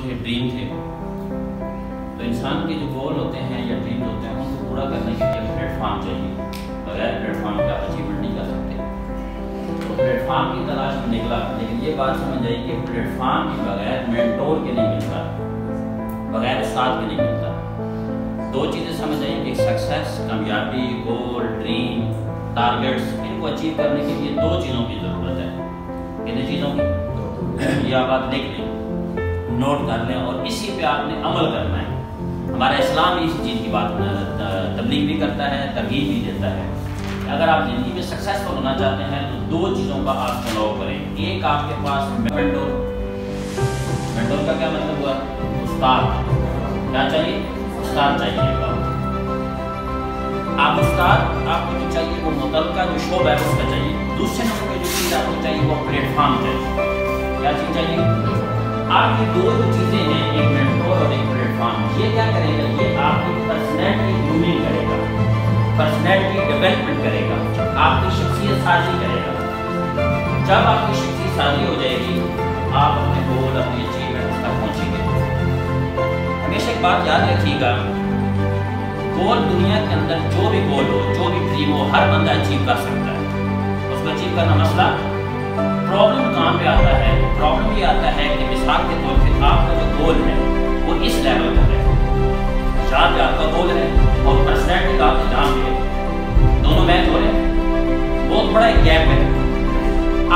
Dream थे। तो इंसान के जो गोल होते हैं या ड्रीम होते हैं उनको पूरा करने के लिए प्लेटफॉर्म चाहिए। बगैर प्लेटफॉर्म का अचीवमेंट नहीं कर सकते। तो प्लेटफॉर्म की तलाश में निकला, लेकिन ये बात समझ आई कि प्लेटफॉर्म भी बगैर मेंटोर के नहीं मिलता, बगैर उस्ताद के नहीं मिलता। दो चीज़ें समझ आई कि सक्सेस, कामयाबी, गोल, ड्रीम, टारगेट्स, इनको अचीव करने के लिए दो चीज़ों की ज़रूरत है। कितनी चीज़ों की? ये आप बात लिख लें, नोट कर लें और इसी पे आपने अमल करना है। हमारा इस्लाम इस चीज़ की बात तबलीग भी करता है, तरगीब भी देता है। अगर आप ज़िंदगी में सक्सेसफुल होना चाहते हैं तो दो चीज़ों का आप फॉलो करें। एक, आपके पास मेंटोर। मेंटोर का क्या मतलब हुआ? उस्ताद। क्या चाहिए? उस्ताद चाहिए। आप उस्ताद, आपको जो चाहिए वो मुतल्लका जो शोबा है उसका चाहिए। दूसरे नंबर पर जो चीज़ आपको चाहिए वो प्लेटफॉर्म चाहिए। क्या चीज़ चाहिए? आपकी दो जो चीज़ें हैं, एक मेंटोर और एक प्लेटफॉर्म, ये क्या करेगा? ये आपकी पर्सनैलिटी ग्रूमिंग करेगा, पर्सनैलिटी डेवलपमेंट करेगा, आपकी शख्सियत साजी करेगा। जब आपकी शख्सियत साजी हो जाएगी, आप अपने गोल, अपनी अचीवमेंट तक पहुँचेंगे। हमेशा एक बात याद रखिएगा, गोल दुनिया के अंदर जो भी गोल हो, जो भी ड्रीम हो, हर बंदा अचीव कर सकता है। उसको अचीव करना मसला। प्रॉब्लम कहाँ पे आता है? प्रॉब्लम ये आता है कि मिसाल के तौर पे आपका जो गोल है वो इस लेवल पर है, जहाँ पे आपका गोल है और पर्सनैलिटी का आपका जहाँ पे है, दोनों मैच हो रहे हैं, बहुत बड़ा एक गैप है।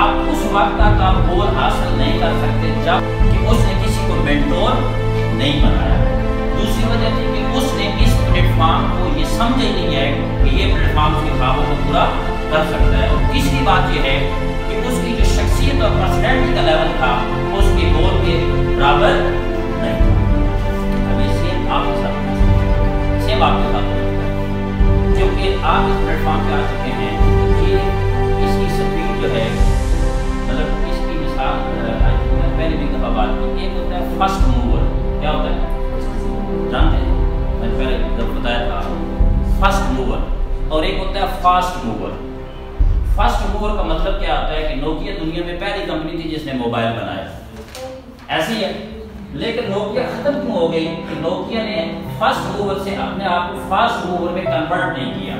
आप उस वक्त तक आप गोल हासिल नहीं कर सकते जब कि उसने किसी को मेंटोर नहीं बनाया। दूसरी वजह थी कि उसने इस प्लेटफॉर्म को ये समझ ही नहीं है कि ये प्लेटफॉर्म उसके ख्वाबों को पूरा कर सकता है। और तीसरी बात यह है कि उसकी जो शख्सियत और पर्सनैलिटी का लेवल था उसके गोल के बराबर नहीं था। अब ये सेम आपके साथ क्योंकि आप इस प्लेटफॉर्म पे आ चुके हैं कि इसकी स्पीड जो है, मतलब इसकी मिसाल पहले भी दफ़ा बात की, एक होता है फर्स्ट मूवर। क्या होता है जानते हैं? मैंने पहले जब बताया था फर्स्ट मूवर, और एक होता है फास्ट मूवर। फर्स्ट मूवर का मतलब क्या होता है कि नोकिया दुनिया में पहली कंपनी थी जिसने मोबाइल बनाया, ऐसी है। लेकिन नोकिया खत्म क्यों हो गई? कि नोकिया ने फर्स्ट मूवर से अपने आप को फास्ट मूवर में कन्वर्ट नहीं किया।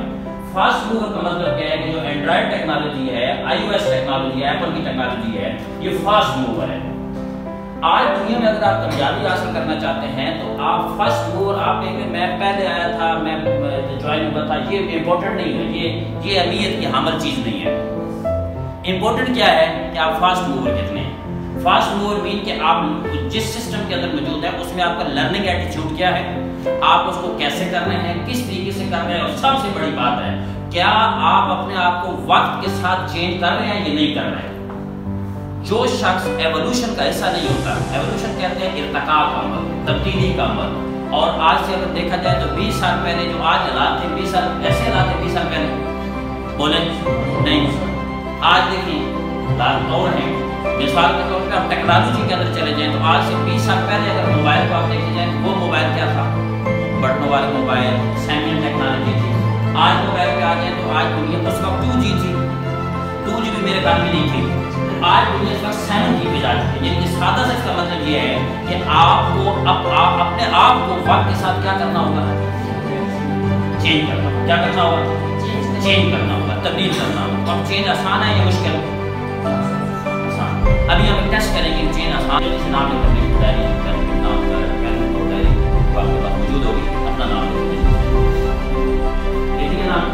फास्ट मूवर का मतलब क्या है कि जो एंड्रॉयड टेक्नोलॉजी है, iOS टेक्नोलॉजी है, एप्पल की टेक्नोलॉजी है, ये फास्ट मूवर है। आज दुनिया में अगर आप कामयाबी हासिल करना चाहते हैं तो आप फर्स्ट मूवर, आप कहेंगे मैं पहले आया था, मैं ज्वाइन हुआ था, ये इम्पोर्टेंट नहीं है, ये अहमियत की हामिल चीज़ नहीं है। इम्पोर्टेंट क्या है कि आप फास्ट मूवर कितने हैं। फास्ट मूवर मीन कि आप जिस सिस्टम के अंदर मौजूद है उसमें आपका लर्निंग एटीट्यूड क्या है, आप उसको कैसे करने हैं, किस तरीके से करने हैं, और सबसे बड़ी बात है क्या आप अपने आप को वक्त के साथ चेंज कर रहे हैं या नहीं कर रहे हैं। जो शख्स एवोल्यूशन का हिस्सा नहीं होता, एवोल्यूशन कहते हैं इर्तिका का अमल, तब्दीली का अमल। और आज से अगर देखा जाए तो 20 साल पहले जो आज हालात थे, 20 साल ऐसे हालात थे 20 साल पहले, बोले नहीं। आज देखिए हालात और हैं। मिसाल के तौर पर आप टेक्नोलॉजी के अंदर चले जाएं तो आज से 20 साल पहले अगर मोबाइल को आप देखे जाए तो वो मोबाइल क्या था? बटनों वाले मोबाइल, सैमसंग टेक्नोलॉजी थी। आज मोबाइल पे आ जाए तो आज दुनिया उस वक्त 2G थी, 2G भी मेरे ख्याल में नहीं थी। आज दुनिया इस वक्त 7G पे जा चुकी है। यानी सादा से इसका मतलब ये है कि आपको अपने आप को वक्त के साथ क्या करना होगा? चेंज करना होगा। क्या करना होगा? चेंज करना होगा, तब्दील करना होगा। अब चेंज आसान है या मुश्किल? आसान। अभी हम टेस्ट करेंगे चेंज आसान है। जैसे नाम लिखने की डायरी, नाम का डायरी आपके पास मौजूद होगी, अपना नाम लिखिए। नाम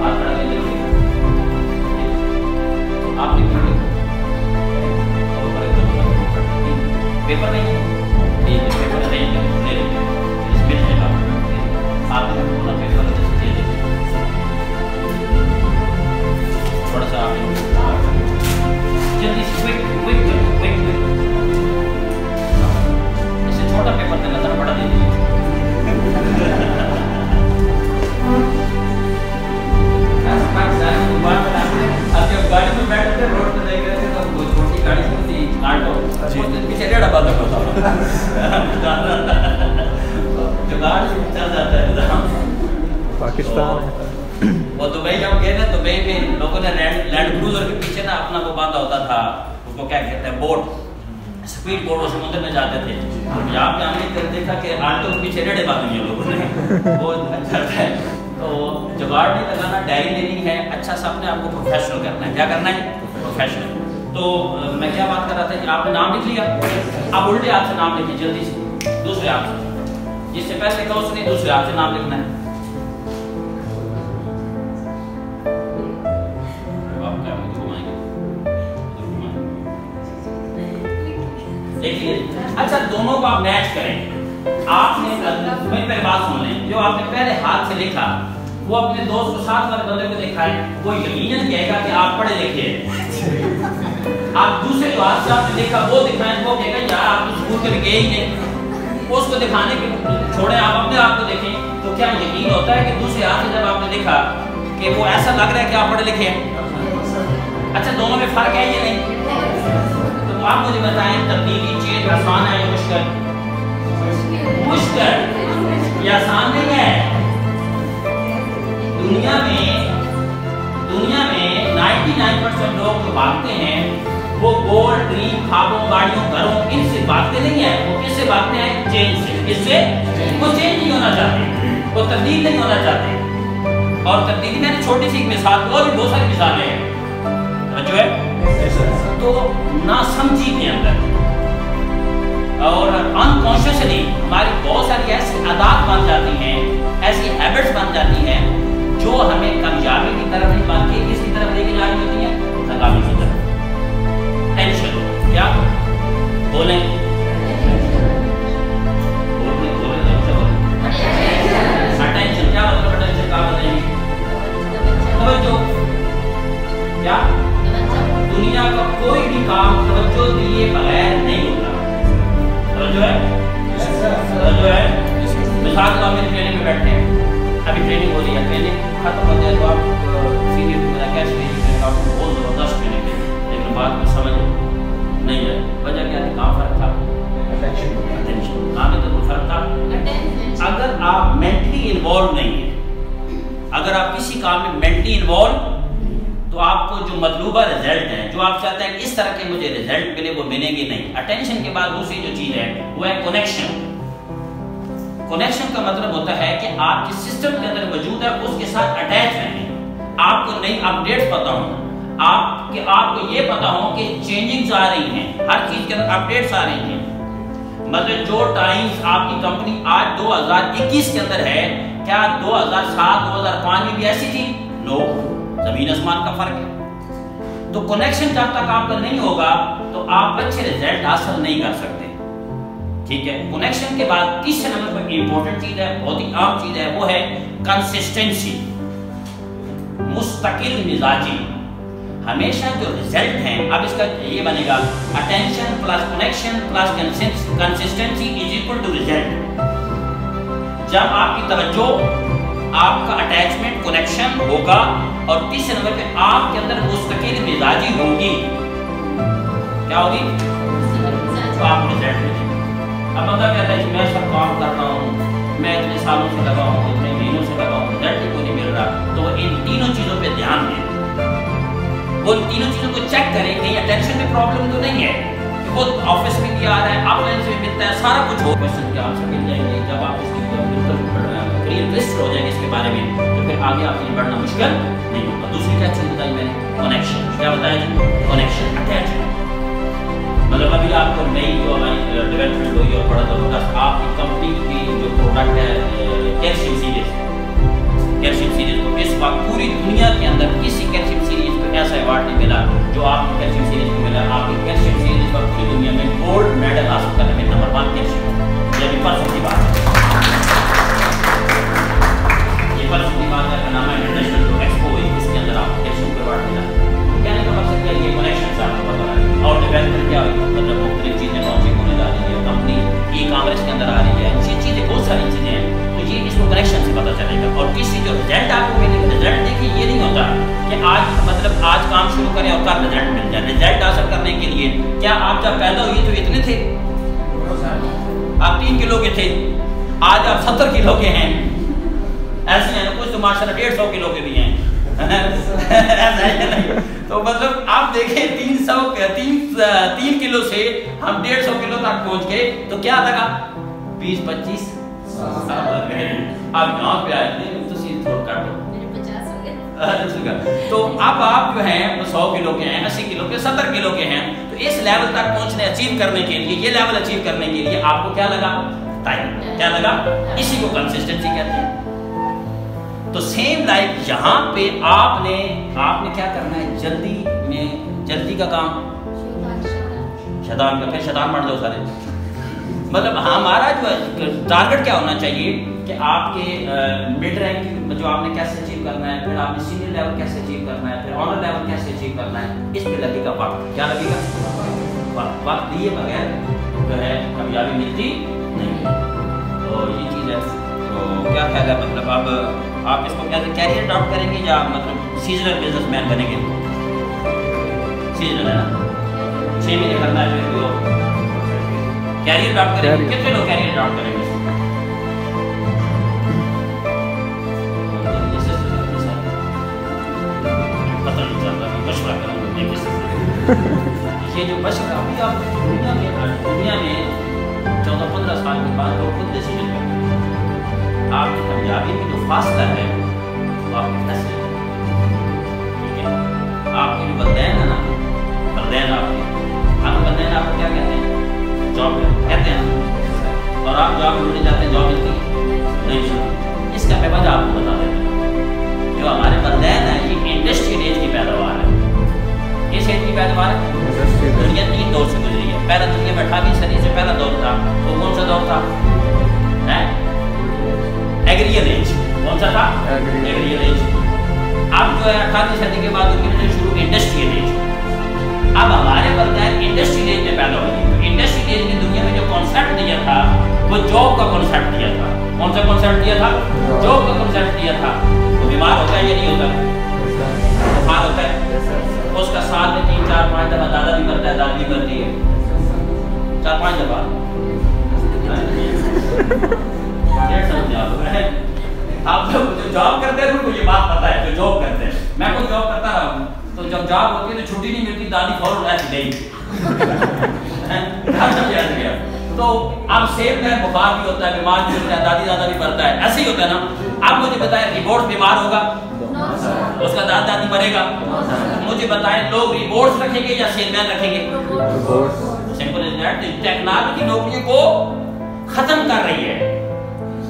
हाथ खड़ा कर लीजिए, आप लिखेंगे पेपर नहीं, पेपर नहीं ले लीजिए, इसमें रहेगा आप पूरा पेपर जैसे दे दीजिए। थोड़ा सा जल्दी से क्विक इससे छोटा पेपर देना, जरा बड़ा दे दीजिए। अब जब गाड़ी में बैठे थे, रोड पे देख रहे थे तो वो छोटी गाड़ी थी ऑटो, पीछे डेढ़ डब्बा था जो गाड़ी से चल जाता है पाकिस्तान। वो दुबई जब गए थे, दुबई में लोगों ने लैंड क्रूजर के पीछे ना अपना वो बांधा होता था, उसको क्या कहते हैं, बोट, स्पीड बोट और समुद्र में जाते थे। पंजाब में हमने कर देखा कि आज तो पीछे रेडे बांध दिए लोगों ने, बहुत अच्छा है। तो जुगाड़ नहीं लगाना, डायरी लेनी है, अच्छा सा अपने आपको प्रोफेशनल करना है। क्या करना है? प्रोफेशनल। तो मैं क्या बात कर रहा था कि आपने नाम लिख लिया, आप उल्टे हाथ से नाम लिखिए जल्दी से, दूसरे हाथ से, जिससे पहले लिखा उसने दूसरे हाथ से नाम लिखना है। देखिए, अच्छा दोनों को आप मैच करें। आपने मेरी पहले बात सुन लें, जो आपने पहले हाथ से लिखा वो अपने दोस्त को साथ वाले बंदे को दिखाएं, वो यकीनन कहेगा कि आप पढ़े लिखे हैं। आप दूसरे जो हाथ से आपने लिखा वो दिखाएं, वो कहेगा यार आप तो स्कूल के गए ही नहीं। उसको दिखाने के छोड़े, आप अपने आप को देखें। तो क्या यकीन होता है कि दूसरे हाथ से जब आपने लिखा कि वो ऐसा लग रहा है कि आप पढ़े लिखे हैं? अच्छा दोनों में फर्क है ये नहीं? तो आप मुझे बताएं, तब्दीली चेंज आसान है या मुश्किल? मुश्किल, ये आसान नहीं है। दुनिया में 99% लोग जो भागते हैं वो गोल, ड्रीम, ख्वाबों, गाड़ियों, घरों इनसे भागते नहीं है। वो किससे भागते हैं? चेंज से। इससे वो चेंज नहीं होना चाहते, वो तब्दील नहीं होना चाहते। और तब्दीली मैंने छोटी सी एक मिसाल, और भी बहुत सारी मिसालें हैं जो है। तो नासमझी के अंदर और अनकॉन्शियसली हमारी बहुत सारी ऐसी आदत बन जाती हैं, ऐसी हैबिट्स बन जाती हैं जो हमें कामयाबी की तरफ नहीं बल्कि किसकी तरफ लेके जा रही होती हैं? नाकामी की तरफ। टेंशन, क्या बोलें? अटेंशन, क्या मतलब अटेंशन का बताएंगे? तवज्जो, क्या? दुनिया का कोई भी काम तवज्जो दिए बगैर नहीं होता। तवज्जो है? तवज्जो है? मिसाल तो हम ट्रेनिंग में बैठे हैं, अभी ट्रेनिंग हो रही है, ट्रेनिंग खत्म हो जाए तो आप सीनियर को मेरा कैश ट्रेनिंग आपको बहुत ज़बरदस्त ट्रेनिंग है, लेकिन बात में समझ नहीं है। वजह क्या थी? कहाँ फ़र्क था? अटेंशन। कहाँ में तो कोई फ़र्क था? अगर आप मेंटली इन्वॉल्व नहीं है, अगर आप किसी काम में मेंटली इन्वॉल्व, तो आपको जो मतलूबा रिजल्ट है, जो आप चाहते हैं इस तरह के मुझे रिजल्ट मिले, वो मिलेंगे नहीं। अटेंशन के बाद दूसरी जो चीज़ है वो है कनेक्शन। कनेक्शन का मतलब होता है कि आप जिस सिस्टम के अंदर मौजूद है उसके साथ अटैच रहें। आपको नई अपडेट्स पता हो, आपको ये पता हो कि चेंजिंग्स आ रही हैं, हर चीज के अंदर अपडेट्स आ रही हैं। मतलब जो टाइम्स आपकी कंपनी आज 2021 के अंदर है, क्या 2007 2005 में भी ऐसी थी? नो, जमीन आसमान का फर्क है। तो कनेक्शन जब तक आपका नहीं होगा तो आप अच्छे रिजल्ट हासिल नहीं कर सकते। ठीक है। कनेक्शन के बाद तीसरे नंबर पर इंपॉर्टेंट चीज है, बहुत ही आम चीज है, वो है कंसिस्टेंसी, मुस्तकिल मिजाजी। हमेशा जो रिजल्ट है, अब इसका ये बनेगा attention plus connection plus consistency is equal to result. जब आपकी तवज्जो, आपका अटैचमेंट, कनेक्शन होगा और तीसरे नंबर पे आपके अंदर मुस्तकिल मिजाजी होगी, क्या होगी? तो आप रिजल्ट मिलेंगे। अब बंदा कहता है कि मैं सब काम कर रहा हूँ, मैं इतने सालों से लगा हूँ, इतने महीनों से लगा हूँ, रिजल्ट ही कोई नहीं मिल रहा, तो इन तीनों चीज़ों पे ध्यान दें। वो तीनों चीज़ों को चेक करें कि अटेंशन में प्रॉब्लम तो नहीं है, कि वो ऑफिस में भी आ रहा है, ऑफलाइन से भी मिलता है, सारा कुछ हो। क्वेश्चन के आंसर मिल जाएंगे जब आप इसकी क्लियर लिस्ट हो जाएगी इसके बारे में, तो फिर आगे आपके लिए बढ़ना मुश्किल नहीं होगा। दूसरी क्या चीज़ बताई मैंने? कनेक्शन। क्या बताया जी? Connection, attachment. मतलब अभी आपको नई जो हमारी डेवलपमेंट हुई और बड़ा ज़बरदस्त आपकी कंपनी की जो प्रोडक्ट है कैल्शियम सीरीज, कैल्शियम सीरीज को इस वक्त पूरी दुनिया के अंदर किसी कैल्शियम सीरीज को ऐसा अवार्ड नहीं मिला जो आपको कैल्शियम सीरीज को मिला। आपकी कैल्शियम सीरीज पर पूरी दुनिया में गोल्ड मेडल हासिल करने में नंबर 1 कैल्शियम। ये भी परसों की बात है, ये परसों की बात है, का नाम है इंटरनेशनल जो एक्सपो है, इसके अंदर आपको कैल्शियम का अवार्ड मिला। कहने का मकसद क्या है? ये कनेक्शन से आपको पता है। और डेवलपमेंट क्या हुई, मतलब मुख्तलिफ चीज़ें लॉन्चिंग होने जा रही है, कंपनी ई-कॉमर्स के अंदर आ रही है, ये चीज़ें बहुत सारी चीज़ें हैं, तो ये इसको कनेक्शन से पता चलेगा। और तीसरी जो रिजल्ट आपको मिलेगा, रिजल्ट देखिए ये नहीं होता कि आज मतलब आज काम शुरू करें और कल रिजल्ट मिल जाए। रिजल्ट हासिल करने के लिए क्या आप जब पैदा हुए तो इतने थे, आप 3 किलो के थे, आज आप 70 किलो के हैं, ऐसे हैं कुछ तो माशाल्लाह 150 किलो के भी हैं। तो मतलब आप देखें 3 किलो से हम 150 किलो तक पहुंच गए, तो क्या लगा 20-25 साल लग गए। अब यहाँ पे आए तो सीधे थोड़ा काटो, तो अब आप जो हैं 100 किलो के हैं, 80 किलो के, 70 किलो के हैं, तो इस लेवल तक पहुंचने अचीव करने के लिए, ये लेवल अचीव करने के लिए आपको क्या लगा? टाइम। क्या लगा? इसी को कंसिस्टेंसी कहते हैं। तो सेम लाइक यहाँ पे आपने क्या करना है? जल्दी का काम शैतान का, फिर शैतान बढ़ जाओ सारे। मतलब हमारा जो टारगेट क्या होना चाहिए कि आपके मिड रैंक जो आपने कैसे अचीव करना है, फिर आपने सीनियर लेवल कैसे अचीव करना है, फिर ऑनर लेवल कैसे अचीव करना है, इस पे लगेगा वक्त। क्या लगेगा? वक्त दिए बगैर जो है कामयाबी मिलती नहीं। तो ये चीज़ है। तो क्या ख्याल है, मतलब अब आप इसको क्या कैरियर अडॉप्ट करेंगे या मतलब सीजनल बिजनेसमैन बनेंगे? सीजनल है ना, 6 महीने करना है, फिर वो कैरियर अडॉप्ट करेंगे। कितने लोग कैरियर अडॉप्ट करेंगे? ये जो मशवरा अभी आप दुनिया में 14-15 साल के बाद लोग खुद डिसीजन करते हैं। आपकी कामयाबी में जो फासला है वो आपके फैसले है, ठीक है? आपके जो बलदैन है ना, बलदैन आपको क्या कहते हैं? जॉब कहते हैं ना। और आप जॉब ढूंढने जाते हैं, जॉब मिलती नहीं मिलती। इसका मैं वजह आपको बता देता हूँ। जो हमारे बलदैन है ये इंडस्ट्रियल एज की पैदावार है। किस एज की पैदावार है? दुनिया 3 दौर से गुजरी है। पहला दुनिया में 18वीं सदी से पहला दौर था, वो कौन सा दौर था? एग्रियल एज। कौन सा था? एग्रियल एज। अब जो है 18वीं सदी के बाद दुनिया शुरू इंडस्ट्रियल एज। अब हमारे बलदैन इंडस्ट्रियल एज में पैदा हुई। तो इंडस्ट्रियल एज में दुनिया में जो कॉन्सेप्ट दिया था वो जॉब का कॉन्सेप्ट दिया था। कौन सा कॉन्सेप्ट दिया था? जॉब का कॉन्सेप्ट दिया था। वो बीमार होता है या नहीं होता? बुखार होता है, उसका साल में 3-4-5 दफा दादा भी मरता है, दादी भी मरती है, 4-5 दफा। आप लोग जो जॉब करते हैं उनको ये बात पता है, जो जॉब करते हैं। मैं कोई जॉब करता रहा हूँ, तो जब जॉब होती है तो छुट्टी नहीं मिलती, दादी फौरन ऐसी नहीं। तो अब सेब में बुखार भी होता है, बीमार भी होता है, दादी दादा भी मरता है, ऐसे ही होता है ना। आप मुझे बताएं, रिपोर्ट बीमार होगा, उसका दादा दादी मरेगा। मुझे बताएं, लोग रिपोर्ट्स रखेंगे या सेलमैन रखेंगे? Simple is that. टेक्नोलॉजी नौकरियों को खत्म कर रही है।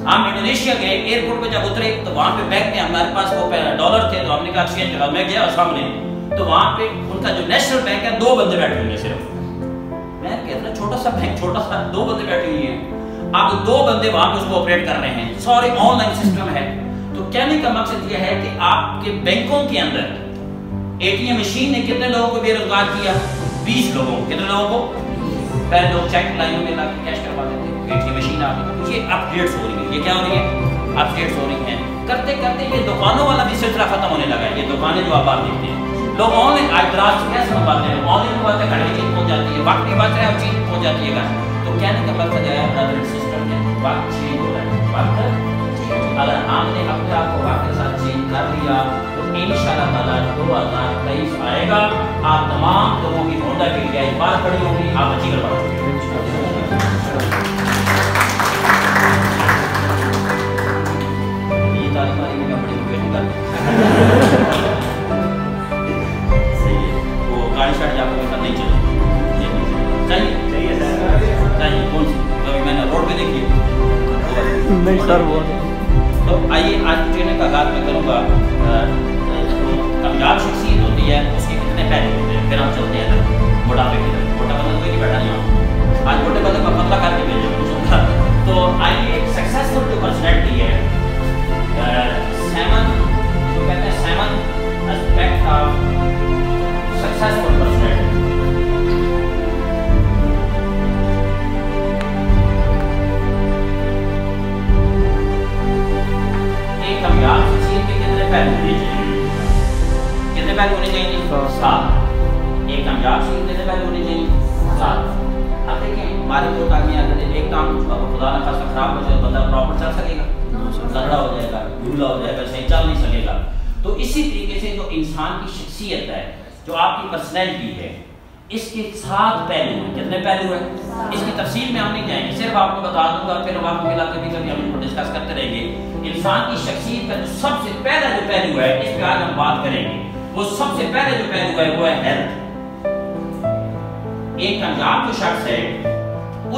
हम इंडोनेशिया गए, एयरपोर्ट पे जब उतरे तो वहां पे बैग में हमारे पास वो डॉलर थे, तो हमने कहा एक्सचेंज करा। मैं गया सामने, तो वहां पे उनका जो नेशनल बैंक है 2 बंदे बैठे हुए सिर्फ। मैं कहता छोटा सा बैंक, छोटा सा, 2 बंदे बैठे हुए हैं। अब 2 बंदे वहां पे उसको ऑपरेट कर रहे हैं। सॉरी, ऑनलाइन सिस्टम है। तो कहने का मकसद यह है कि आपके बैंकों के अंदर एटीएम मशीन ने कितने लोगों को बेरोजगार किया? 20 लोगों को। कितने लोगों को? पहले लोग चेक लाइनों में लाके कैश करवा देते, एटीएम मशीन आ गई। ये अपडेट्स हो रही है। ये क्या हो रही है? अपडेट्स हो रही हैं। करते करते ये दुकानों वाला भी सिलसिला खत्म होने लगा है। ये दुकानें जो आप देखते हैं, लोग ऑनलाइन आइड्रास कैसे मंगवाते हैं, ऑनलाइन मंगवाते हैं, घर की चीज पहुंच जाती है, वक्त भी बच रहा है और चीज पहुंच जाती है। तो कहने का मकसद है सिस्टम है, वक्त चेंज हो रहा है। वक्त अगर हमने अपने आप को वक्त के साथ चेंज कर लिया तो इंशाअल्लाह ताला 2023 आएगा, आप तमाम लोगों की होंडा की गाय बाहर खड़ी होगी, आप अच्छी कर पाओगे। ये तालीम में बड़ी कोशिश करते सही है। वो गाड़ी शाड़ी आपको पता नहीं चाहिए चाहिए कौन सी? तो मैंने रोड पे देखी नहीं सर वो। तो आइए आज ट्रेनिंग का आगाज मैं करूँगा। कामयाब शख्सियत होती है, उसके कितने पहलू होते हैं, फिर हम चलते हैं ना बुढ़ापे की तरफ। मोटा बंदा कोई नहीं बैठा नहीं, आज मोटे बंदे को पतला करके भेजो। तो आइए एक सक्सेसफुल जो पर्सनैलिटी है, 7 जो कहते हैं 7 एस्पेक्ट ऑफ सक्सेसफुल पर्सनैलिटी। कामयाब शख्सियत के कितने पहलू होने चाहिए? कितने पहलू होने चाहिए? 7। एक कामयाब शख्सियत कितने पहलू होने चाहिए? 7। अब देखें, हमारे 2 कामियां अगर एक काम खुदा ना खासा खराब हो जाए, बंदा प्रॉपर चल सकेगा? लंगड़ा हो जाएगा, ढूला हो जाएगा, सही चल नहीं सकेगा। तो इसी तरीके से जो इंसान की शख्सियत है, जो आपकी पर्सनैलिटी है, इसके 7 पहलू हैं। कितने पहलू हैं? इसकी तफसील में हम नहीं जाएंगे, सिर्फ आपको बता दूंगा, फिर वक्त मिला कभी कभी हम इनको डिस्कस करते रहेंगे। इंसान की शख्सियत का जो सबसे पहला जो पहलू है, इस पे आज हम बात करेंगे। वो सबसे पहले जो पहलू है वो है हेल्थ। एक कामयाब जो शख्स है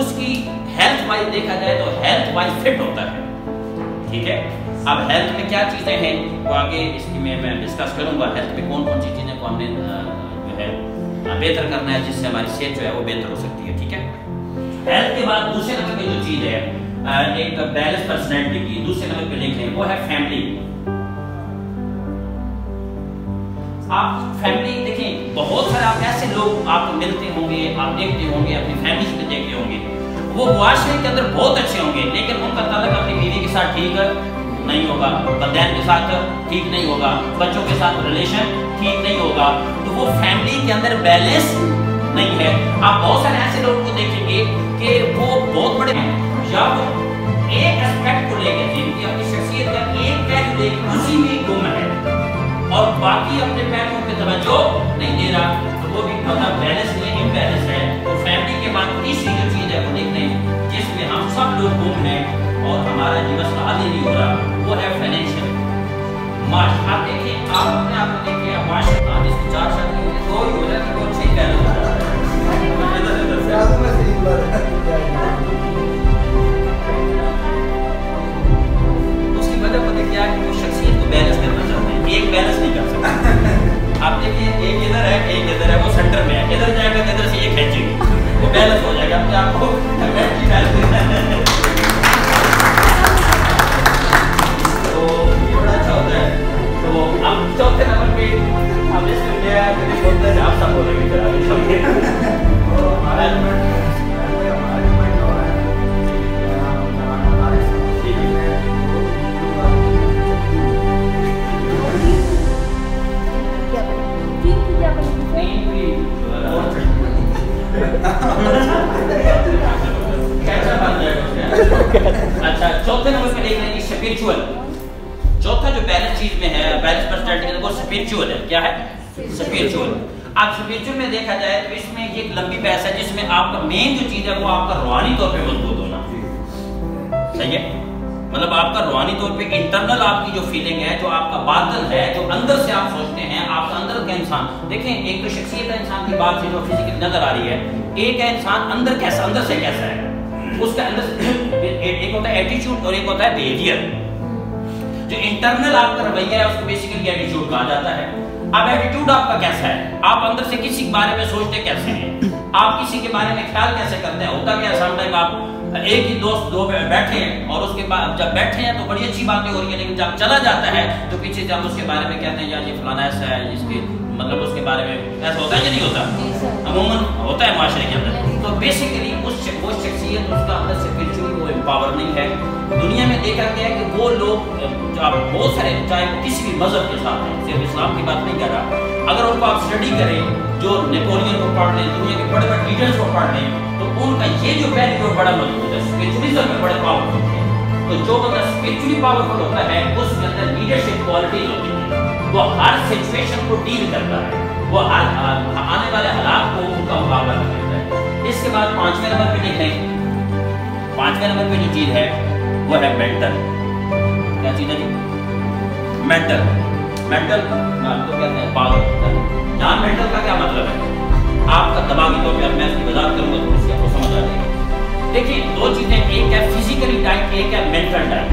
उसकी हेल्थ वाइज देखा जाए तो हेल्थ वाइज फिट होता है, ठीक है। अब हेल्थ में क्या चीजें हैं वो आगे इसकी मैं डिस्कस करूंगा। हेल्थ में कौन कौन सी चीजें को हमने जो है बेहतर करना है, जिससे हमारी सेहत जो है वो बेहतर हो सकती है, ठीक है। हेल्थ के बाद दूसरे नंबर पे जो चीज है एक बैलेंस पर्सनैलिटी की, दूसरे नंबर पे लिख लें वो है फैमिली। आप फैमिली देखें, बहुत सारे आप ऐसे लोग आप मिलते होंगे, आप देखते होंगे, अपनी फैमिली में देखते होंगे, वो मुआशरे के अंदर बहुत अच्छे होंगे, लेकिन उनका ताल्लुक अपनी बीवी के साथ ठीक नहीं होगा, वालिदैन के साथ ठीक नहीं होगा, बच्चों के साथ रिलेशन ठीक नहीं होगा, तो वो फैमिली के अंदर बैलेंस नहीं है। आप बहुत सारे ऐसे लोगों को देखेंगे कि वो बहुत बड़े हैं, या वो एक एस्पेक्ट को लेकर, जिनकी अपनी शख्सियत का एक पहलू लेकर उसी में गुम है और बाकी अपने पहलुओं पे तवज्जो नहीं दे रहा, तो वो भी मतलब बैलेंस नहीं, इम्बैलेंस है। तो फैमिली के बाद तीसरी जो चीज है वो देखते हैं, जिसमें हम सब लोग गुम हैं और हमारा जीवन का हल ही नहीं हो रहा, वो है फाइनेंशियल। आप देखिए, आप अपने आप को देखिए, आप जिसकी 4 शादी होगी तो ही हो जाए तो वो अच्छी पहलू हो जाता है। उसकी वजह पता क्या है कि वो शख्सियत को बैलेंस करना चाहते हैं, एक बैलेंस नहीं कर सकते। आप देखिए, एक इधर है, एक इधर है, वो सेंटर में है, इधर जाएगा तो इधर से ये खींचेगी, वो बैलेंस हो जाएगा। अपने आप को तो बड़ा अच्छा होता है। तो अब चौथे नंबर पे हम इसमें बोलते हैं, आप सब बोलेंगे फिर आगे चल के। अच्छा, चौथे नंबर पे देख लेंगे स्पिरिचुअल। चौथा जो बैलेंस चीज में है, बैलेंस पर्सनैलिटी वो स्पिरिचुअल है। क्या है? स्पिरिचुअल। अब स्पिरिचुअल में देखा जाए तो इसमें ये एक लंबी बहस है, जिसमें आपका मेन जो चीज है वो आपका रूहानी तौर पे मजबूत होना, सही है। मतलब आपका रूहानी तौर पे इंटरनल आपकी जो फीलिंग है, जो आपका बादल है, जो अंदर से आप सोचते हैं, आप अंदर का इंसान देखें। एक तो शख्सियत है इंसान की बात से जो फिजिकल नजर आ रही है, एक है इंसान अंदर कैसा, अंदर से कैसा है, उसका अंदर एक होता है एटीट्यूड और एक होता है बिहेवियर। जो इंटरनल आपका रवैया है उसको बेसिकली एटीट्यूड कहा जाता है। अब एटीट्यूड आपका कैसा है, आप अंदर से किसी के बारे में सोचते कैसे हैं, आप किसी के बारे में ख्याल कैसे करते हैं। होता क्या, समटाइम आप एक ही दोस्त दो बैठे हैं और उसके बाद जब बैठे हैं तो बड़ी अच्छी बातें हो रही है, लेकिन जब चला जाता है तो पीछे जब उसके बारे में कहते हैं यार ये फलाना ऐसा है, जिसके मतलब उसके बारे में ऐसा होता है या नहीं होता, अमूमन होता है माशरे के अंदर। तो बेसिकली वो शख्सियत उसका अंदर से स्पिरिचुअली वो एम्पावर नहीं है। दुनिया में देखा गया है कि वो लोग जो आप बहुत सारे, चाहे किसी भी मजहब के साथ हैं, सिर्फ इस्लाम की बात नहीं कर रहा, अगर उनको आप स्टडी करें, जो नेपोलियन को पढ़ लें, दुनिया के बड़े बड़े लीडर्स को पढ़ लें, तो उनका ये जो पहलू बड़ा मजबूत है, स्पिरिचुअलिज्म में बड़े पावरफुल है। तो जो बंदा स्पिरिचुअली पावरफुल होता है उसके अंदर लीडरशिप क्वालिटीज होती है, वो हर सिचुएशन को डील करता है, वो हर आने वाले हालात को उनका मुकाबला कर लेता है। इसके बाद 5वें नंबर पे देख लें, 5वें नंबर पे जो चीज है वो है मेंटल। क्या चीज है जी? मेंटल। मेंटल तो कहते हैं पावर। जान मेंटल का क्या मतलब है? आपका दिमागी तौर पे मैं इसकी वजाहत करूंगा तो इससे आपको समझ आ जाएगी। देखिए, दो चीजें, एक है फिजिकली डाइट, एक है मेंटल डाइट।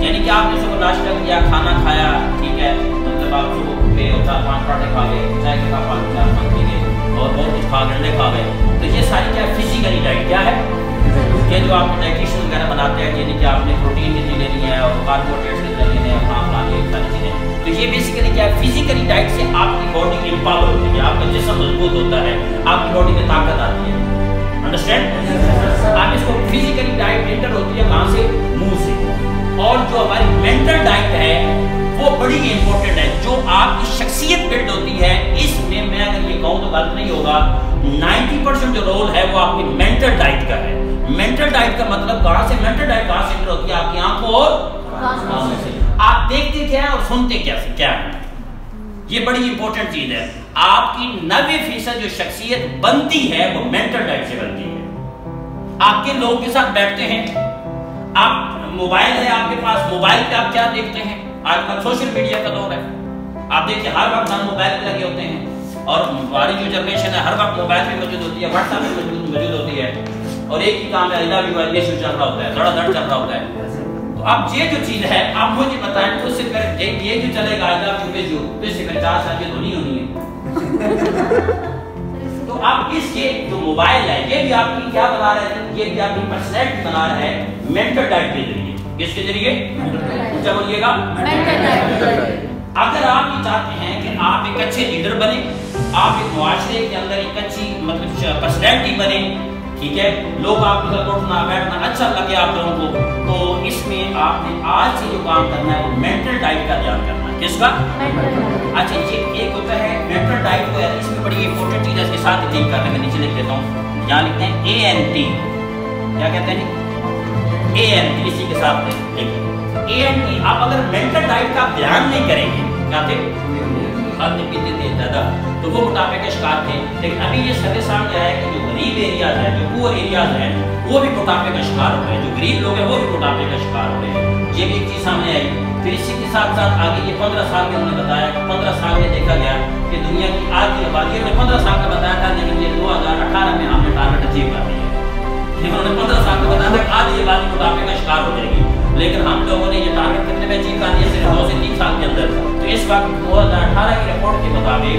यानी कि आपने सुबह नाश्ता किया, खाना खाया, ठीक है, मतलब आप सुबह उठे और 4-5 पराठे खा गए, चाय के साथ 5-4 पी गए और बहुत कुछ खा गए, खा गए, तो ये सारी क्या फिजिकली डाइट क्या है? ये जो आप डाइटिशियन वगैरह बनाते हैं, यानी कि आपने प्रोटीन कितनी लेनी है और कार्बोहाइड्रेट्स कितने लेने हैं, खाना ये सारी चीजें, तो ये बेसिकली क्या है, फिजिकली डाइट से आपकी बॉडी एम्पावर होती है, आपका जिस्म मजबूत होता है, आपकी बॉडी में ताकत आती है। अंडरस्टैंड? आप इसको फिजिकली डाइट एंटर होती है कहां से? मुंह से। और जो हमारी मेंटल डाइट है वो बड़ी इंपॉर्टेंट है, जो आपकी शख्सियत बिल्ड होती है। इसमें मैं अगर ये कहूं तो गलत नहीं होगा, 90% जो रोल है वो आपकी मेंटल डाइट का है। मेंटल डाइट का मतलब कहां से, मेंटल डाइट कहां से एंटर होती है? आपकी आंखों और कानों से। आप देखते क्या है और सुनते क्या है। ये बड़ी इंपॉर्टेंट चीज है। आपकी 90% जो शख्सियत बनती है वो मेंटल डाइट से बनती है। आपके लोगों के साथ बैठते हैं, आप मोबाइल है आपके पास, मोबाइल पे आप क्या देखते हैं। आजकल सोशल मीडिया का दौर है, आप देखिए हर वक्त हम मोबाइल पे लगे होते हैं और हमारी जो जनरेशन है हर वक्त मोबाइल पे मौजूद होती है, व्हाट्सएप पे मौजूद होती है और एक ही काम है, ये चल रहा होता है, धड़ाधड़ चल रहा होता है। तो अब ये जो चीज है आप मुझे बताएं, तो उससे पहले ये जो चलेगा तो इससे 50 साल की धोनी होनी है। तो आप ये जो मोबाइल है ये भी आपकी क्या बना रहा है, ये भी आपकी पर्सनैलिटी बना रहा है मेंटल डाइट के जरिए। किसके जरिए? क्या बोलिएगा? अगर आप ये चाहते हैं कि आप एक अच्छे लीडर बने, आप एक मुआशरे के अंदर एक अच्छी मतलब पर्सनैलिटी बने, ठीक है, लोग आपके साथ उठना बैठना अच्छा लगे आप लोगों को, तो इसमें आपने आज से जो काम करना है वो मेंटल डाइट का ध्यान करना है। किसका? अच्छा, ये एक होता है मेंटल डाइट को, इसमें बड़ी इंपॉर्टेंट चीज है, इसके साथ लिंक करने में नीचे लिख देता हूँ, यहाँ लिखते हैं ANT। क्या कहते हैं? ANT, इसी के साथ लिख ANT। आप अगर मेंटल डाइट का ध्यान नहीं करेंगे, क्या थे खाते पीते थे ज्यादा, तो वो मोटापे के शिकार थे। लेकिन अभी ये सर्वे सामने आया कि जो गरीब एरियाज है, जो पुअर एरियाज हैं, वो भी मोटापे का शिकार हो रहे हैं, जो गरीब लोग हैं वो भी मोटापे का शिकार हो रहे हैं। ये भी एक चीज सामने आई। फिर इसी के साथ साथ आगे ये 15 साल में उन्होंने बताया कि 15 साल में देखा गया कि दुनिया की आधी आबादी में 15 साल का बताया था, लेकिन ये 2018 में हमने टारगेट अचीव कर लिया है। उन्होंने 15 साल का बताया था कि आधी आबादी मोटापे का शिकार हो जाएगी, लेकिन हम लोगों ने ये टारगेट कितने में अचीव कर लिया? सिर्फ 2 से 3 साल के अंदर। तो इस वक्त 2018 की रिपोर्ट के मुताबिक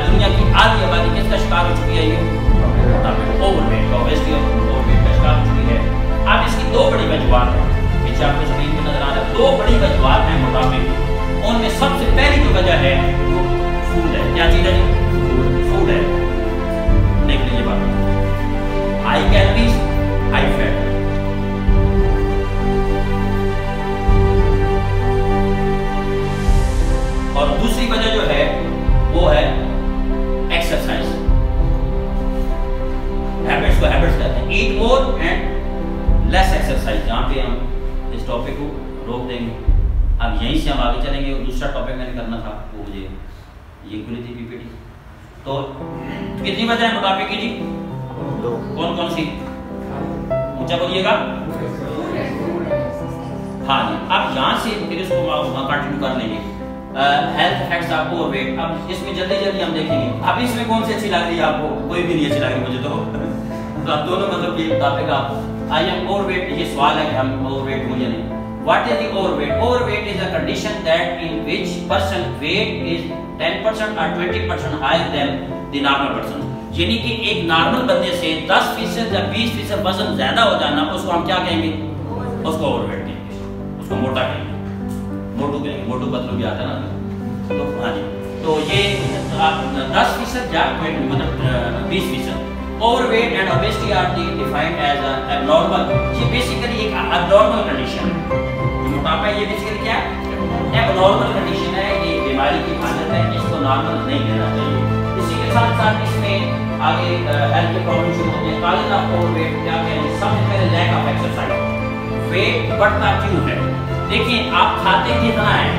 दुनिया की आधी आबादी किसका शिकार हो चुकी है? ये ओवरवेट, ओबेसिटी और ओवरवेट का शिकार हो चुकी है। अब इसकी 2 बड़ी वजूहात हैं, पीछे आपको स्क्रीन पे नजर आ रहा है, 2 बड़ी वजूहात हैं मोटापे की। उनमें सबसे पहली जो वजह है वो फूड है। क्या चीज है जी? फूड है। देख लीजिए बात, हाई कैलोरीज हाई फैट। और दूसरी वजह जो है वो है एक्सरसाइज। हैबिट्स को हैबिट्स कहते हैं, ईट मोर एंड लेस एक्सरसाइज। जहाँ पे हम इस टॉपिक को रोक देंगे, अब यहीं से हम आगे चलेंगे। और दूसरा टॉपिक मैंने करना था वो मुझे ये खुली थी पीपीटी। तो कितनी वजह है मोटापे की जी? 2। कौन कौन सी? ऊंचा बोलिएगा। हाँ जी, अब यहाँ से फिर इसको कंटिन्यू कर लेंगे। हेल्थ इफेक्ट्स आपको ओवरवेट। अब इसमें जल्दी जल्दी हम देखेंगे। अब इसमें कौन सी अच्छी लग रही है आपको? कोई भी नहीं अच्छी लग रही मुझे तो आप दोनों मतलब ये टॉपिक आप आई एम ओवरवेट, ये सवाल है कि हम ओवरवेट हूं या नहीं। What is the overweight? Overweight is a condition that in which person weight is 10% और 20% higher than the normal person. यानी कि एक नॉर्मल बंदे से 10% या 20% वजन ज्यादा हो जाना, उसको हम क्या कहेंगे? उसको ओवरवेट कहेंगे, उसको मोटा कहेंगे, मोटू कहेंगे। मोटू पतलू भी आता है ना। तो हाँ जी, तो ये 10% या मतलब 20%। Overweight and obesity are defined as abnormal. ये बेसिकली एक एबनॉर्मल कंडीशन है। जो मोटापा है ये बेसिकली क्या है? एबनॉर्मल कंडीशन है, ये बीमारी की हालत है, इसको नॉर्मल नहीं लेना चाहिए। इसी के साथ साथ इसमें आगे हेल्थ के प्रॉब्लम शुरू होते हैं। कालन ऑफ ओवरवेट क्या कहें? सबसे पहले लैक ऑफ एक्सरसाइज। वेट बढ़ता क्यों है? देखिए, आप खाते कितना है,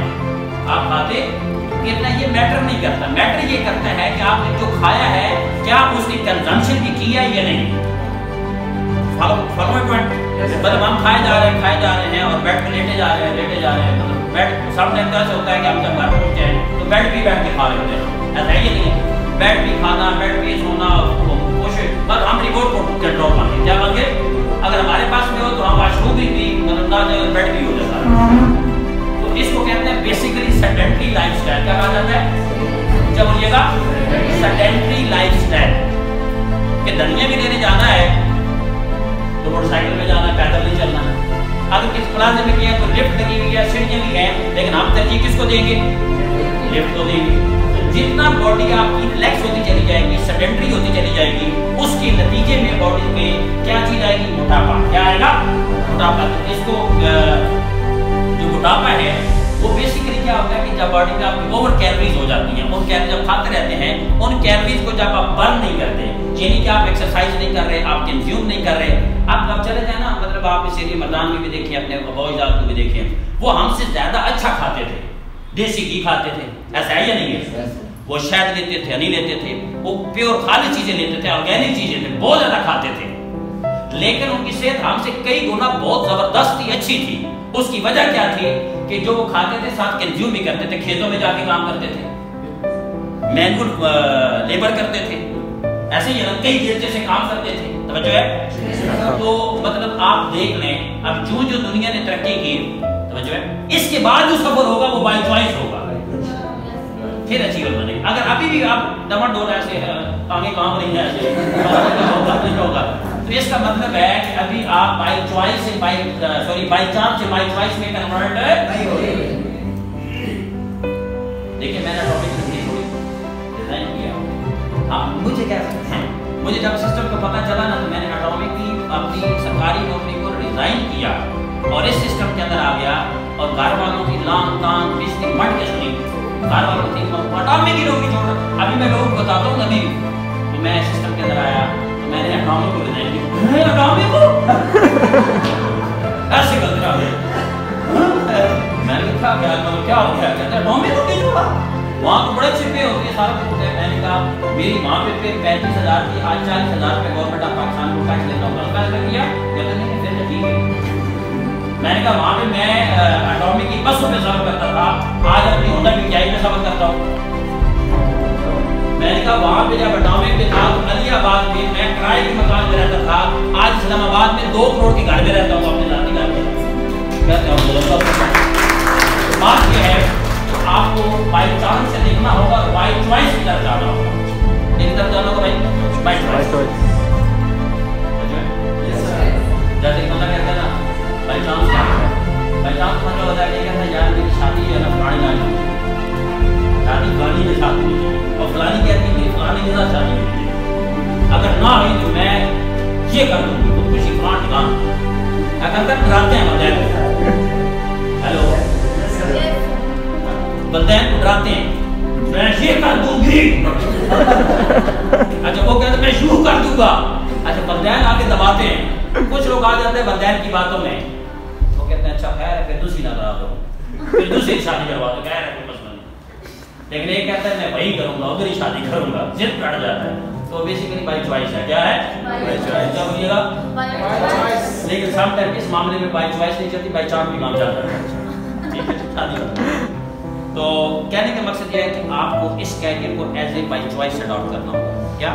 आप खाते कितना, ये मैटर नहीं करता। मैटर ये करता है कि आपने जो खाया है क्या आप उसकी कंजम्पशन भी किया है या नहीं। Follow point. मतलब हम खाए जा रहे हैं और बेड पे लेटे जा रहे हैं। मतलब बेड समटाइम कैसे होता है कि हम जब घर पहुंचते हैं तो बेड भी बैठ के खा रहे होते हैं, ऐसा ही नहीं है। बेड भी खाना, बेड भी सोना, कोशिश बस हम रिपोर्ट को कंट्रोल मांगे। क्या मांगे? अगर हमारे पास में हो तो हम वाशरूम भी मतलब ना जाए, बेड भी हो जाता है। तो इसको कहते हैं बेसिकली सेडेंटरी लाइफस्टाइल। क्या कहा जाता है? क्या बोलिएगा? Sedentary lifestyle. कि धनिया भी लेने जाना है तो मोटरसाइकिल में जाना है, पैदल नहीं चलना। अगर किस प्लाजा में किया तो लिफ्ट लगी हुई है, सीढ़ियां भी हैं, लेकिन हम तरजीह किसको देंगे? लिफ्ट को देंगे। तो जितना बॉडी आपकी रिलैक्स होती चली जाएगी, सेडेंटरी होती चली जाएगी, उसके नतीजे में बॉडी में क्या चीज आएगी? मोटापा। क्या आएगा? मोटापा। तो इसको जो मोटापा है वो बेसिकली क्या होता है कि जब बॉडी में आपकी ओवर कैलोरीज हो जाती हैं, उन कैलोरी जब खाते रहते हैं, उन कैलोरीज को जब आप बर्न नहीं करते, यानी कि आप एक्सरसाइज नहीं कर रहे, आप कंज्यूम नहीं कर रहे, आप कब चले जाए ना, मतलब मतलब आप इसीलिए मर्दान में भी देखें, अपने अबौजात को भी देखें, वो हमसे ज्यादा अच्छा खाते थे, देसी घी खाते थे, ऐसा है या नहीं है? वो शहद लेते थे, हनी लेते थे, वो प्योर खाली चीजें लेते थे, ऑर्गेनिक चीजें थे, बहुत ज्यादा खाते थे, लेकिन उनकी सेहत हमसे कई गुना बहुत जबरदस्त थी, अच्छी थी। उसकी वजह क्या थी कि जो वो खाते थे साथ कंज्यूम भी करते थे, खेतों में जाके काम करते थे, मैनुअल लेबर करते थे, ऐसे ही कई देर से काम करते थे, तवज्जो है? तो मतलब आप देख लें, अब जो जो दुनिया ने तरक्की की, तवज्जो है, इसके बाद जो सफर होगा वो बाय चॉइस होगा, फिर अचीवर बनेगा। अगर अभी भी आप डमाडोल ऐसे आगे काम नहीं है ऐसे होगा, तो इसका मतलब है कि अभी आप बाय चॉइस से बाय चांस से बाय चॉइस में कन्वर्ट नहीं हो रहे। देखिए मैंने टॉपिक थोड़ी डिजाइन किया। हाँ, मुझे क्या है, मुझे जब सिस्टम का पता चला ना, तो मैंने एटॉमिक की अपनी सरकारी नौकरी को रिजाइन किया और इस सिस्टम के अंदर आ गया, और घर वालों की लांग तांग बिस्ती मट के सुनी, घर वालों की एटॉमिक की नौकरी छोड़। अभी मैं लोगों को बताता हूँ, अभी तो मैं सिस्टम के अंदर आया तो मैंने एटॉमिक को रिजाइन किया। एटॉमिक को ऐसे कर दिया मैंने कहा क्या हो गया? कहते एटॉमिक को क्यों छोड़ा? वहाँ तो बड़े अच्छे पे होते हैं, सारा कुछ होता है। मैंने कहा मेरी वहाँ पे 35,000 थी, आज 40,000 रुपये गवर्नमेंट ऑफ पाकिस्तान को टैक्स लेता हूँ, फैसला किया। कहते नहीं फिर ठीक है। मैंने कहा वहाँ पे मैं एटॉमिक की बसों में सफर करता था, आज अपनी होंडा बीटीआई में सफर करता हूँ। मैंने कहा वहाँ पे जब एटॉमिक पे था तो अलियाबाद में मैं किराए के मकान में रहता था, आज इस्लामाबाद में 2 करोड़ के घर में रहता हूँ, अपने जाति घर में। कहते हैं बात यह है आपको बाय चांस से देखना होगा, बाय चॉइस की तरफ जाना होगा। एक तरफ जाना होगा भाई, बाय चॉइस। जैसे बंदा कहता है ना बाय चांस, मतलब होता है कि कहता है यार मेरी शादी है ना फलानी लाइन, शादी फलानी के साथ हुई और फलानी कहती है फलानी के साथ शादी हुई, अगर ना हुई तो मैं ये कर दूंगी, तो खुशी फलान ठिकान अगर डराते हैं बंदे। हेलो, बंदे को डराते हैं, मैं ये कर दूंगी। अच्छा वो कहते मैं यूं कर दूंगा। अच्छा बंदैन आके दबाते हैं, कुछ लोग आ जाते हैं बंदैन की बातों में, वो कहते हैं अच्छा खैर है फिर दूसरी ना करा दो, फिर दूसरी शादी करवा दो, खैर है कोई मसला नहीं। लेकिन एक कहता है मैं वही करूंगा, उधर ही शादी करूंगा, जिद पड़ जाता है। तो बेसिकली बाय चॉइस है, क्या है? By choice. क्या बोलिएगा? By choice. लेकिन सम टाइम इस मामले में बाय चॉइस नहीं चलती, बाय चांस भी काम चलता है। ठीक है, शादी तो कहने का मकसद यह है कि आपको इस कैरियर को as a by choice adopt करना होगा। क्या?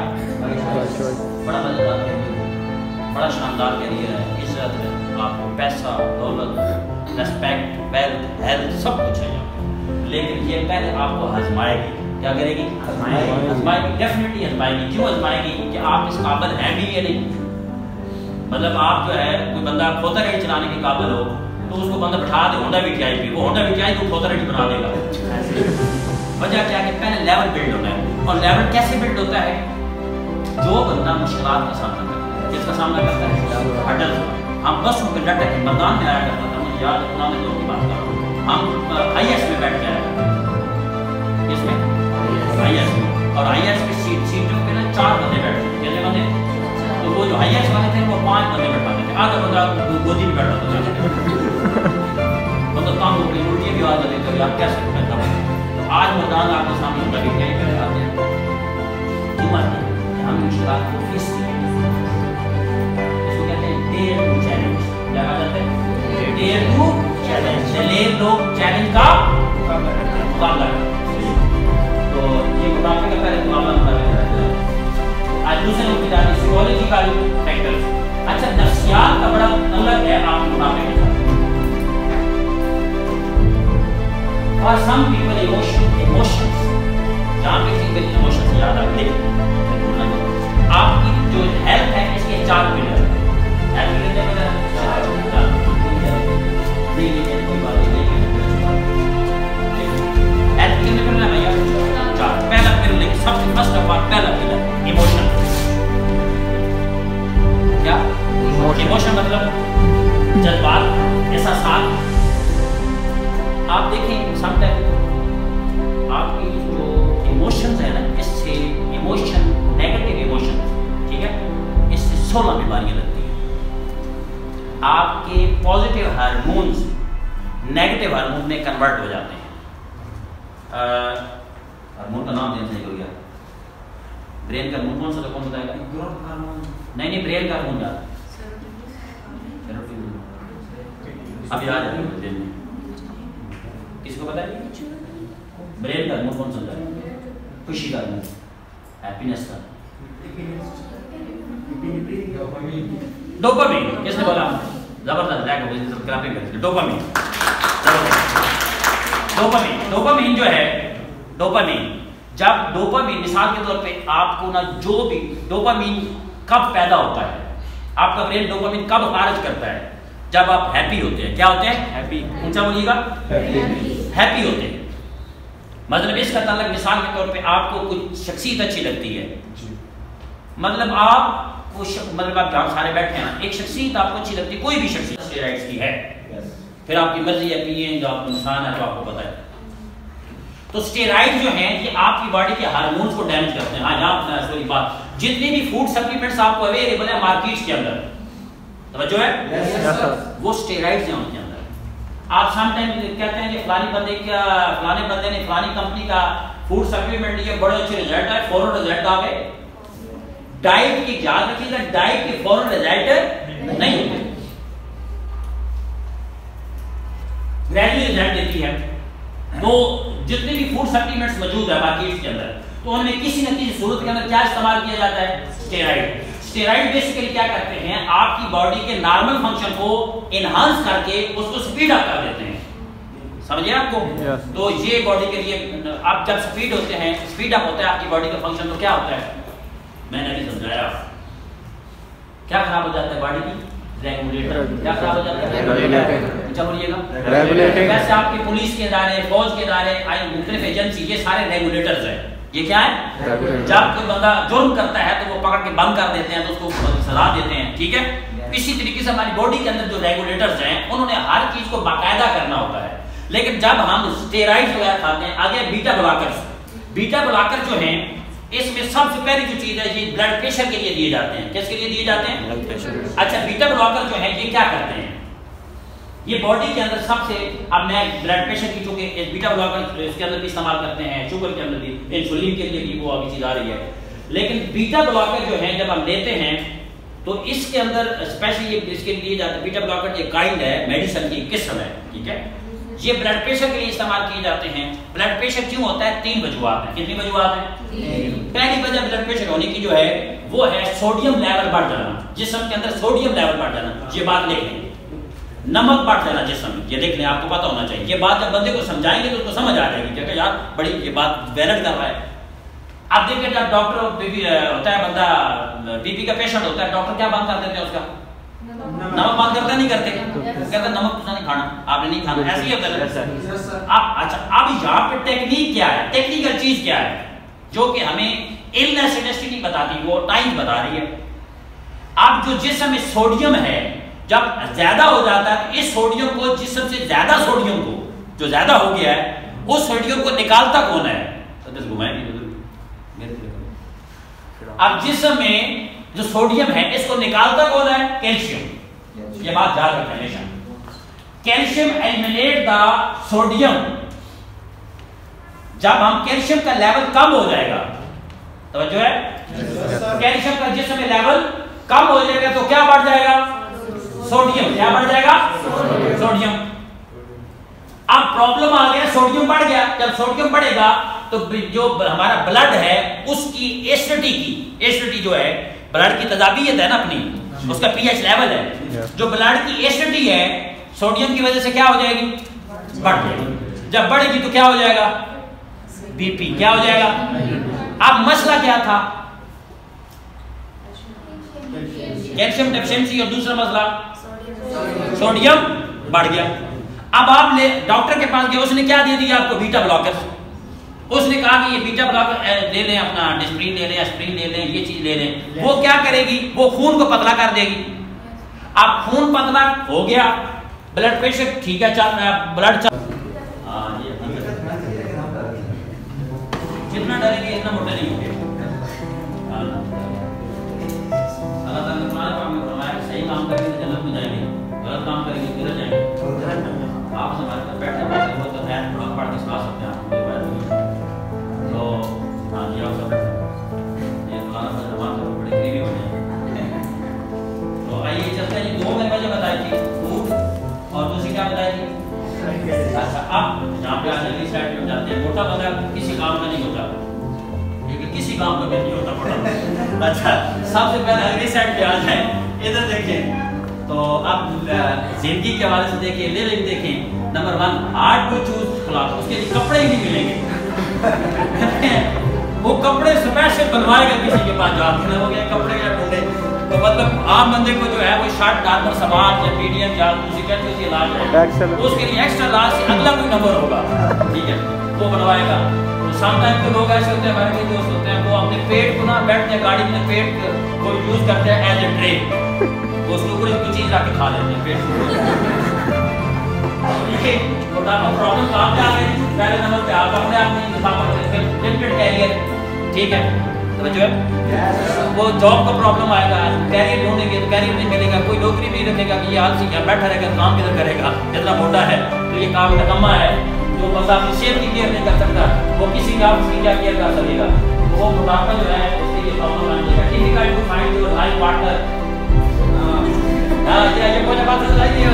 बड़ा मजेदार कैरियर, बड़ा शानदार कैरियर है। इज्जत है, आपको पैसा, दौलत, रेस्पेक्ट, वेल्थ, हेल्थ सब कुछ है यहाँ, लेकिन ये पहले आपको आजमाएगी। क्या करेगी? आजमाएगी, डेफिनेटली आजमाएगी। क्यों आजमाएगी? कि आप इस काबिल हैं भी या नहीं। मतलब आप जो है कोई बंदा खोता गाड़ी चलाने के काबिल हो तो उसको बंदा बैठा दे होंडा बीटीआई पे, वो होंडा बीटीआई को खोता गाड़ी बना देगा। वजह क्या है? पहले लेवल बिल्ड होता है। और लेवल कैसे बिल्ड होता है? जो बंदा मुश्किलात का सामना करता है, जिसका सामना करता है हर्डल, हम बस उनके डट के मैदान में आया करता था। मुझे याद है पुराने दौर की बात कर रहा हूँ, हम आईएएस में बैठ गए, इसमें आईएएस में, और आईएएस की सीटों पे ना 4 बंदे बैठते थे। कितने बंदे? तो वो जो आईएएस वाले थे वो 5 बंदे बैठाते थे, आधा बंदा गोदी में बैठा था। मतलब काम हो गई, उल्टी भी आवाज देते थे, आप कैसे बैठा? तो आज मैदान आपके सामने होगा कि क्या आते हैं, क्यों आते हैं? हम मुश्किलात को फेस किए, इसको कहते हैं डेयर टू चैलेंज। क्या कहते हैं? Dare to challenge. चलिए लोग चैलेंज का मुकाबला करते हैं। तो ये मुकाबले का पहले मुकाबला करते हैं। आज दूसरे मुद्दे जाते हैं साइकोलॉजिकल फैक्टर्स। अच्छा नफ्सियात का बड़ा अलग है आप मुकाबले के साथ। और सम पीपल इमोशंस, जहाँ पे सिंगल इमोशंस याद आते हैं, आपकी जो हेल्थ है इसके 4 पिलर हैं। हेल्थ के लिए कोई बात नहीं, हेल्थ के लिए पिलर है भैया 4। पहला पिलर, सबसे फर्स्ट ऑफ ऑल पहला पिलर इमोशन। क्या इमोशन मतलब आपके पॉजिटिव हार्मोन्स नेगेटिव हार्मोन में कन्वर्ट हो जाते हैं। हार्मोन का नाम देने हो गया, ब्रेन का हार्मोन कौन सा था, कौन बताएगा? नहीं, ब्रेन का हार्मोन याद, अब याद है ब्रेन में, किसको पता है? ब्रेन का हार्मोन कौन सा होता है? खुशी का हार्मोन, हैप्पीनेस का, डोपामिन। किसने बोला? जबरदस्त, लैग हो गई, क्लैपिंग करके। डोपामिन, डोपामिन जो है, डोपामिन, जब डोपामिन मिसाल के तौर पे आपको ना, जो भी डोपामिन कब पैदा होता है, आपका ब्रेन डोपामिन कब खारिज करता है? जब आप हैप्पी होते हैं। क्या होते हैं? हैप्पी। ऊंचा बोलिएगा, हैप्पी होते हैं। मतलब इसका ताल्लुक, मिसाल के तौर पे आपको कुछ शख्सियत अच्छी लगती है, मतलब आप मतलब आप जहाँ सारे बैठे हैं, एक शख्सियत आपको अच्छी लगती है, कोई भी शख्सियत स्टेरॉइड्स की है, फिर आपकी मर्जी है पिए, जो आपको नुकसान है तो आपको पता है। तो स्टेरॉइड जो हैं ये आपकी बॉडी के हार्मोन्स को डैमेज करते हैं। हाँ, यहाँ सॉरी बात, जितने भी फूड सप्लीमेंट्स आपको अवेलेबल है मार्केट के अंदर, तवज्जो है, वो स्टेरॉइड्स हैं उनके अंदर। आप समटाइम कहते हैं कि फलाने बंदे ने फलानी कंपनी का फूड सप्लीमेंट लिया, बड़े अच्छे रिजल्ट आए, फौरन रिजल्ट आ गए। डाइट की याद रखिएगा, डाइट के फौरन रिजल्ट नहीं होते, ग्रेजुअली रिजल्ट देती है। तो जितने भी फूड सप्लीमेंट्स मौजूद है मार्केट के अंदर, तो उनमें किसी न किसी सूरत के अंदर क्या इस्तेमाल किया जाता है? स्टेरॉइड। स्टेरॉइड बेसिकली क्या करते हैं, आपकी बॉडी के नॉर्मल फंक्शन को एनहांस करके उसको स्पीड अप कर देते हैं। समझिए आपको? तो ये बॉडी के लिए, आप जब स्पीड होते हैं, स्पीड अप होता है आपकी बॉडी का फंक्शन, तो क्या होता है? मैंने अभी समझाया, क्या खराब हो जाता है बॉडी की? रेगुलेटर। क्या खराब हो जाता है? अच्छा बोलिएगा, रेगुलेटिंग। वैसे आपके पुलिस के इदारे, फौज के इदारे, मुख्तलिफ एजेंसी, ये सारे रेगुलेटर्स हैं। ये क्या है? जब कोई बंदा जुर्म करता है तो वो पकड़ के बंद कर देते हैं, तो उसको सजा देते हैं, ठीक है। इसी तरीके से हमारी बॉडी के अंदर जो रेगुलेटर्स हैं, उन्होंने हर चीज को बाकायदा करना होता है। लेकिन जब हम स्टेरॉइड वगैरह खाते हैं, आगे बीटा ब्लॉकर जो हैं, इसमें सबसे पहली जो चीज है, ये ब्लड प्रेशर के लिए दिए जाते हैं। किसके लिए दिए जाते हैं? Blood pressure. अच्छा, बीटा ब्लॉकर जो है ये क्या करते हैं? ये बॉडी के अंदर सबसे, अब मैं ब्लड प्रेशर की, चूंकि बीटा ब्लॉकर इसके अंदर भी इस्तेमाल करते हैं, शुगर के अंदर भी, इंसुलिन के लिए भी वो अभी चीज आ रही है। लेकिन बीटा ब्लॉकर जो है जब हम लेते हैं तो इसके अंदर स्पेशली इसके लिए जाते हैं। बीटा ब्लॉकर ये काइंड है, मेडिसिन की किस्म है, ठीक है। ये ब्लड प्रेशर के लिए इस्तेमाल किए जाते हैं। ब्लड प्रेशर क्यों होता है? 3 वजूहात हैं। कितनी वजूहात हैं? पहली वजह ब्लड प्रेशर होने की जो है वो है सोडियम लेवल बढ़ जाना, जिस्म के अंदर सोडियम लेवल बढ़ जाना। ये बात लिख लें, नमक बढ़ जाना जिस्म में, ये देख लें, आपको पता होना चाहिए। ये बात जब बंदे को समझाएंगे तो उसको समझ आ जाएगी, क्योंकि यार बड़ी ये बात वैलिड कर रहा है। आप देखिए, जब डॉक्टर बीपी होता है, बंदा बीपी का पेशेंट होता है, डॉक्टर क्या बंद कर देते हैं उसका? नमक बंद करते नहीं करते? कहते नमक तो नहीं खाना, आपने नहीं खाना, ऐसे ही होता है। आप अच्छा, अब यहाँ पे टेक्निक क्या है, टेक्निकल चीज क्या है जो कि हमें इलनेस इंडस्ट्री नहीं बताती, वो टाइम बता रही है। अब जो जिस्म में सोडियम है जब ज्यादा हो जाता है, तो इस सोडियम को, जिस्म से ज्यादा सोडियम को, जो ज्यादा हो गया है, उस सोडियम को निकालता कौन है? अब जिस्म में जो सोडियम है इसको निकालता कौन है? कैल्शियम। ये बात याद रखना हमेशा, कैल्शियम एलिमिनेट द सोडियम। जब हम कैल्शियम का लेवल कम हो जाएगा, तवज्जो है, कैल्शियम का जिस्म में लेवल कम हो जाएगा तो क्या बढ़ जाएगा? सोडियम। क्या बढ़ जाएगा? सोडियम। अब प्रॉब्लम आ गया, सोडियम बढ़ गया। जब सोडियम बढ़ेगा तो जो हमारा ब्लड है उसकी एसिडिटी जो है, ब्लड की तजाबियत है ना अपनी, उसका पीएच लेवल है, जो ब्लड की एसिडिटी है सोडियम की वजह से क्या हो जाएगी? बढ़ जाएगी। जब बढ़ेगी तो क्या हो जाएगा? बीपी। क्या हो जाएगा? अब मसला क्या था? कैल्शियम डेफिशिएंसी, और दूसरा मसला सोडियम बढ़ गया। अब आप डॉक्टर के पास गए, उसने क्या दे दिया आपको? Beta blocker. उसने कहा कि ये बीटा ब्लॉकर ले लें, अपना डिस्प्रिन ले लें, एस्प्रिन ले लें, ये चीज ले लें। वो क्या करेगी? वो खून को पतला कर देगी। अब खून पतला हो गया, ब्लड प्रेशर ठीक है, चल रहा है, ब्लड चल, जितना डरेंगे इतना मोटे नहीं होंगे। अल्लाह ताला ने कुरान में फरमाया, सही काम करेंगे तो जन्नत में जाएंगे। यहाँ पे अगली साइड में जाते हैं। मोटा बंदा किसी काम का नहीं होता, क्योंकि किसी काम का भी नहीं होता मोटा। अच्छा, सबसे पहले अगली साइड पे आ जाए, इधर देखें तो अब जिंदगी के हवाले से देखिए, लिविंग देखें। Number 1, hard to choose cloth, उसके लिए कपड़े ही नहीं मिलेंगे। वो कपड़े स्पेशल बनवाएगा किसी के पास जाके, हो गया कपड़े या ढूंढे। तो मतलब आम बंदे को जो है वो शर्ट नॉर्मल समाज या मीडियम या दूसरी कैटेगरी से लार्ज है, तो उसके लिए एक्स्ट्रा लार्ज से अगला कोई नंबर होगा, ठीक है, वो बनवाएगा। तो समटाइम तो लोग ऐसे होते हैं, हमारे कोई दोस्त होते हैं, वो अपने पेट को ना बैठते हैं गाड़ी में, पेट को यूज करते हैं एज ए ट्रे, वो उसके ऊपर कोई चीज रख के खा लेते हैं पेट को। ठीक है, तो प्रॉब्लम कहाँ पे आ गई? पहले नंबर पे आप अपने आप नहीं दिखा पाते, फिर लिमिटेड कैरियर, ठीक है, तो जो है वो जॉब का प्रॉब्लम आएगा, कैरियर ढूंढेंगे तो कैरियर नहीं मिलेगा, कोई नौकरी नहीं रखेगा कि ये आलसी यहाँ बैठा रहेगा, काम किधर करेगा, इतना मोटा है तो ये काम निकम्मा है, जो बस अपनी सेहत की केयर नहीं कर सकता, वो किसी का आपकी क्या केयर कर सकेगा, तो वो मोटापा जो है उसके लिए प्रॉब्लम आ जाएगा। Difficult to find your life partner, ये मुझे बात समझाइए,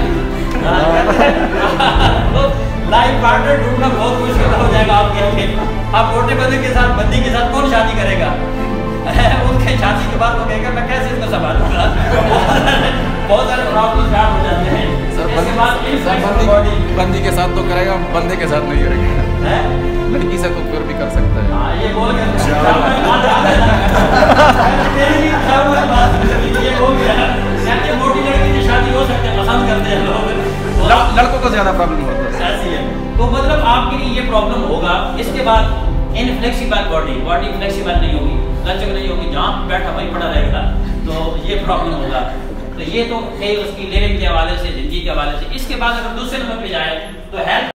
लाइफ पार्टनर ढूंढना बहुत मुश्किल हो जाएगा आपके लिए। आप मोटे बंदे के साथ, बंदी के साथ कौन शादी करेगा? उनके शादी के बाद वो कहेगा मैं कैसे इसको संभालूंगा। बहुत सारे प्रॉब्लम स्टार्ट हो जाते हैं। इसके बाद बंदी के साथ तो करेगा, बंदे के साथ नहीं करेगा, लड़की से तो फिर भी कर सकता है। हाँ, ये बोल गया, ये हो गया, मोटी लड़की की शादी हो सकती है, पसंद करते हैं लोग, लड़कों को ज्यादा प्रॉब्लम होता है। ऐसी है, तो मतलब आपके लिए ये प्रॉब्लम होगा। इसके बाद इनफ्लेक्सिबल बॉडी फ्लेक्सिबल नहीं होगी, लचक नहीं होगी, जहाँ बैठा वहीं पड़ा रहेगा, तो ये प्रॉब्लम होगा। तो ये तो थे उसकी लिविंग के हवाले से, जिंदगी के हवाले से। इसके बाद अगर दूसरे नंबर पे जाए